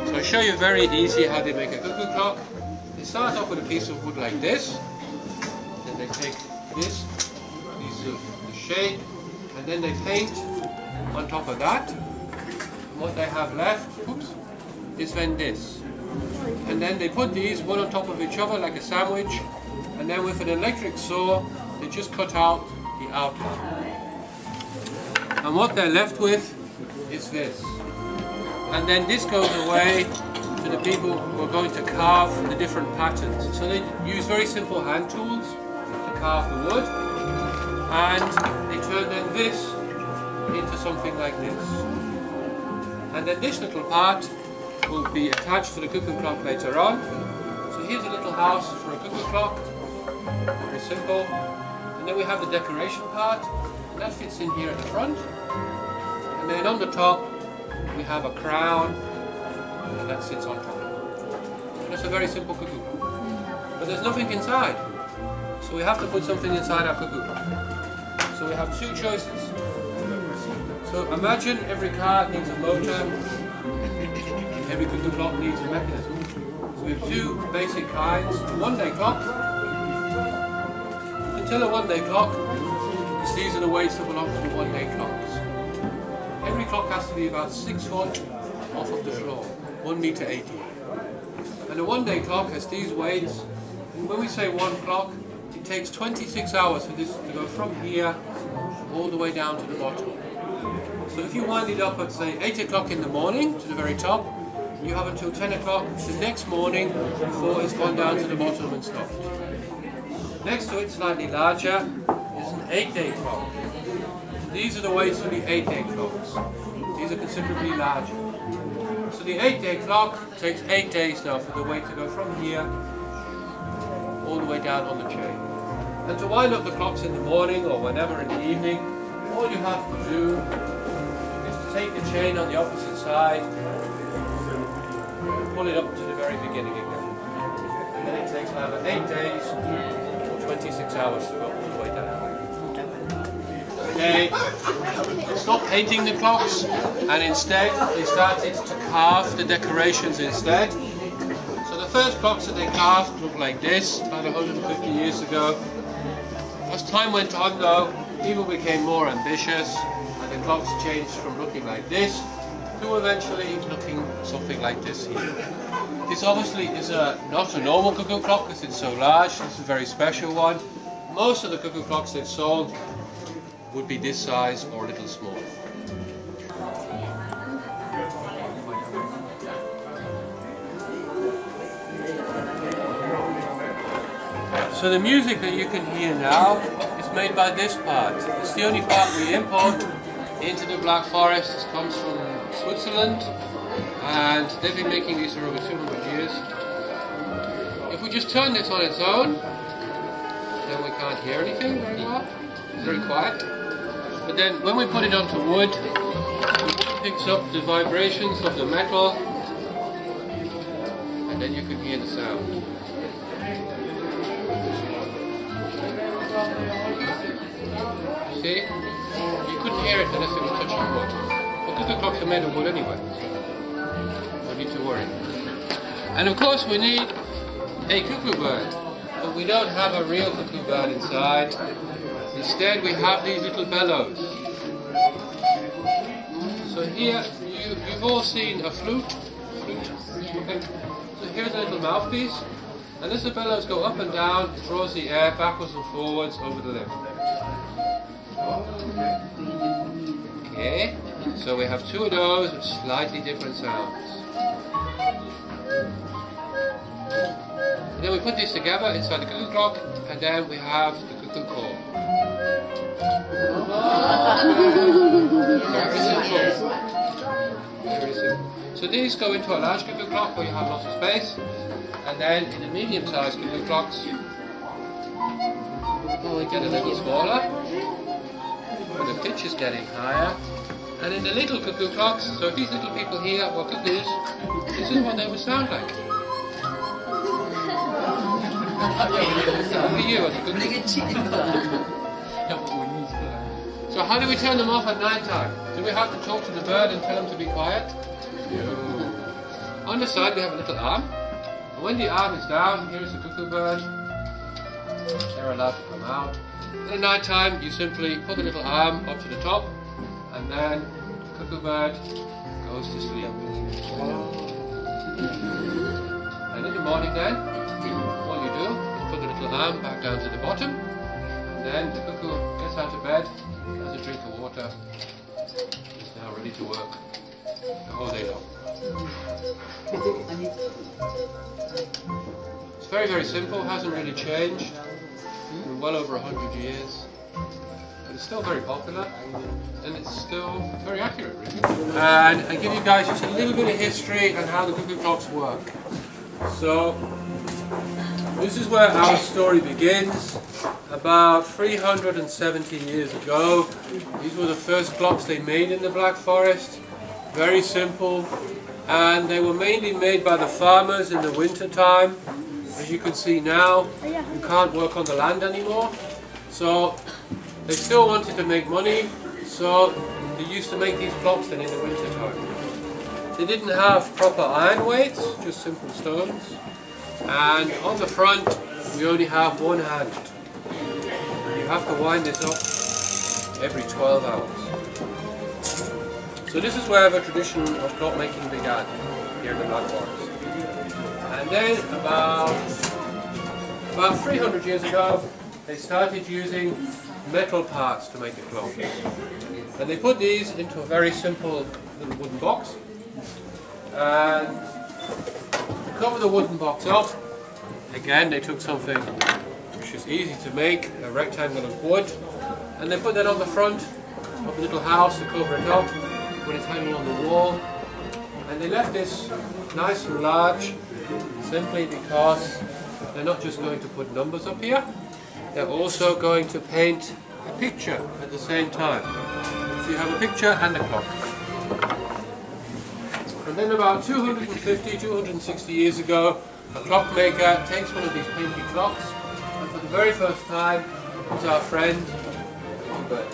So I'll show you very easy how they make a cuckoo clock. They start off with a piece of wood like this. Then they take this piece of the shape, and then they paint on top of that. And what they have left, oops, is then this. And then they put these one on top of each other like a sandwich, and then with an electric saw they just cut out the outline. And what they're left with is this. And then this goes away to the people who are going to carve the different patterns. So they use very simple hand tools to carve the wood, and they turn then this into something like this. And then this little part will be attached to the cuckoo clock later on. So here's a little house for a cuckoo clock, very simple. And then we have the decoration part, and that fits in here at the front. And then on the top we have a crown, and that sits on top. And it's a very simple cuckoo clock. But there's nothing inside, so we have to put something inside our cuckoo clock. So we have two choices. So imagine every car needs a motor, every cuckoo clock needs a mechanism. So we have two basic kinds. A one-day clock. Until a one-day clock, these are the weights that belong to the one-day clocks. Every clock has to be about 6 foot off of the floor, 1.80 m. And a one-day clock has these weights. And when we say one clock, it takes 26 hours for this to go from here all the way down to the bottom. So if you wind it up at say 8 o'clock in the morning to the very top, you have until 10 o'clock the next morning before it's gone down to the bottom and stopped. Next to it, slightly larger, is an 8-day clock. These are the weights for the 8-day clocks. These are considerably larger. So the 8-day clock takes 8 days now for the weight to go from here all the way down on the chain. And to wind up the clocks in the morning or whenever in the evening, all you have to do is to take the chain on the opposite side and pull it up to the very beginning again. And then it takes either 8 days or 26 hours to go all the way down. They stopped painting the clocks, and instead they started to carve the decorations instead. So the first clocks that they carved looked like this, about 150 years ago. As time went on though, people became more ambitious, and the clocks changed from looking like this to eventually looking something like this here. This obviously is not a normal cuckoo clock because it's so large. It's a very special one. Most of the cuckoo clocks they've sold would be this size or a little smaller. So the music that you can hear now is made by this part. It's the only part we import into the Black Forest. It comes from Switzerland, and they've been making these for over 200 years. If we just turn this on its own, then we can't hear anything anymore. It's very quiet. But then when we put it onto wood, the wood picks up the vibrations of the metal, and then you can hear the sound. See? You couldn't hear it unless it was touching wood. But cuckoo clocks are made of wood anyway, so no need to worry. And of course we need a cuckoo bird, but we don't have a real cuckoo bird inside. Instead we have these little bellows. So here you've all seen a flute. Okay. So here's a little mouthpiece, and as the bellows go up and down, it draws the air backwards and forwards over the lip. Okay, so we have two of those with slightly different sounds. And then we put these together inside the cuckoo clock, and then we have the cuckoo call. Very simple. Very simple. So these go into a large cuckoo clock where you have lots of space, and then in the medium-sized cuckoo clocks, we get a little smaller, but the pitch is getting higher. And in the little cuckoo clocks, so if these little people here were cuckoos, this is what they would sound like. What are you as a cuckoo? So how do we turn them off at night time? Do we have to talk to the bird and tell them to be quiet? No. On the side we have a little arm. And when the arm is down, here's the cuckoo bird. They're allowed to come out. And at night time you simply put the little arm up to the top and then the cuckoo bird goes to sleep. And in the morning then, all you do is put the little arm back down to the bottom, and then the cuckoo gets out of bed, has a drink of water, is now ready to work the whole day long. It's very, very simple, hasn't really changed in well over 100 years. But it's still very popular, and it's still very accurate, really. And I give you guys just a little bit of history on how the cuckoo clocks work. So, this is where our story begins. About 370 years ago, these were the first clocks they made in the Black Forest. Very simple, and they were mainly made by the farmers in the winter time. As you can see now, you can't work on the land anymore. So, they still wanted to make money, so they used to make these clocks then in the winter time. They didn't have proper iron weights, just simple stones. And on the front, we only have one hand. You have to wind this up every 12 hours. So this is where the tradition of clock making began, here in the Black Forest. And then about 300 years ago, they started using metal parts to make a clock. And they put these into a very simple little wooden box. And to cover the wooden box up, again they took something which is easy to make, a rectangle of wood, and they put that on the front of a little house to cover it up when it's hanging on the wall. And they left this nice and large simply because they're not just going to put numbers up here, they're also going to paint a picture at the same time. So you have a picture and a clock. And then about 250, 260 years ago, a clockmaker takes one of these painted clocks, and for the very first time, it's our friend, the bird.